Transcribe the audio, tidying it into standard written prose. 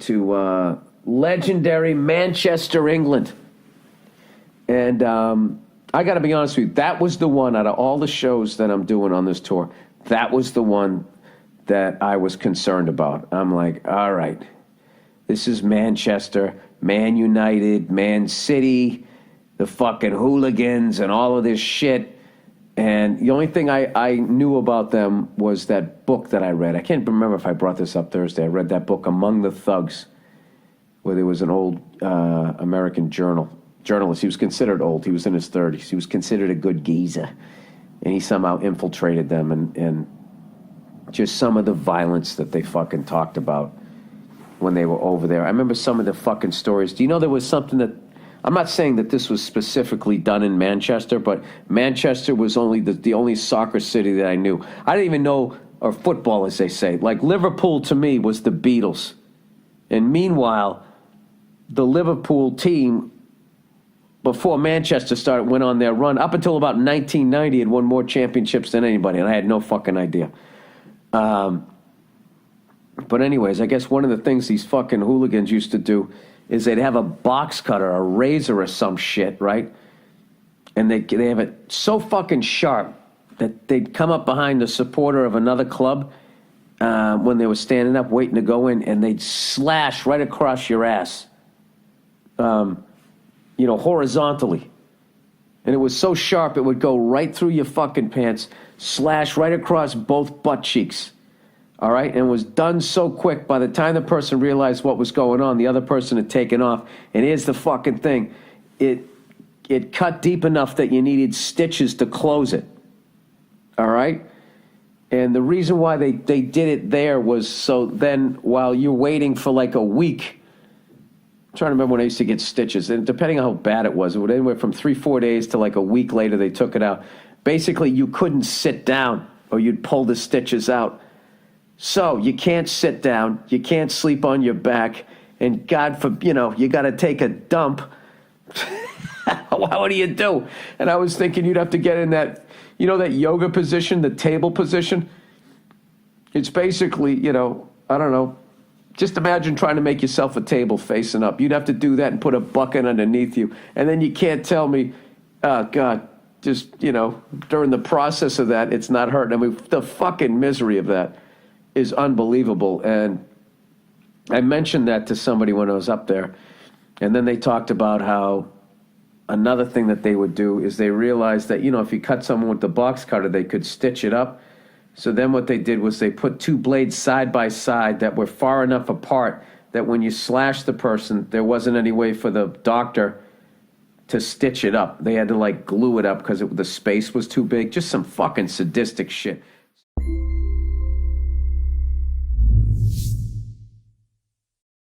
to legendary Manchester, England. And I got to be honest with you, that was the one out of all the shows that I'm doing on this tour, that was the one that I was concerned about. I'm like, all right, this is Manchester, Man United, Man City, the fucking Hooligans and all of this shit. And the only thing I knew about them was that book that I read. I can't remember if I brought this up Thursday. I read that book, Among the Thugs, where there was an old American journalist. He was considered old. He was in his 30s. He was considered a good geezer. And he somehow infiltrated them and just some of the violence that they fucking talked about when they were over there. I remember some of the fucking stories. Do you know there was something that, I'm not saying that this was specifically done in Manchester, but Manchester was only the only soccer city that I knew. I didn't even know, or football as they say. Like Liverpool to me was the Beatles. And meanwhile, the Liverpool team, before Manchester started, went on their run, up until about 1990, had won more championships than anybody, and I had no fucking idea. But anyways, I guess one of the things these fucking hooligans used to do is they'd have a box cutter, a razor or some shit, right? And they have it so fucking sharp that they'd come up behind the supporter of another club when they were standing up waiting to go in, and they'd slash right across your ass, horizontally. And it was so sharp it would go right through your fucking pants, slash right across both butt cheeks. All right, and it was done so quick. By the time the person realized what was going on, the other person had taken off. And here's the fucking thing: it cut deep enough that you needed stitches to close it. All right, and the reason why they did it there was so then while you're waiting for like a week. I'm trying to remember when I used to get stitches, and depending on how bad it was anywhere from 3-4 days to like a week later they took it out. Basically, you couldn't sit down or you'd pull the stitches out. So you can't sit down, you can't sleep on your back, and God forbid, you got to take a dump. What do you do? And I was thinking you'd have to get in that, that yoga position, the table position. It's basically, I don't know. Just imagine trying to make yourself a table facing up. You'd have to do that and put a bucket underneath you. And then you can't tell me, oh, God, just, during the process of that, it's not hurting. I mean, the fucking misery of that is unbelievable. And I mentioned that to somebody when I was up there. And then they talked about how another thing that they would do is they realized that, if you cut someone with the box cutter, they could stitch it up. So then what they did was they put two blades side by side that were far enough apart that when you slashed the person, there wasn't any way for the doctor to stitch it up. They had to glue it up because the space was too big. Just some fucking sadistic shit.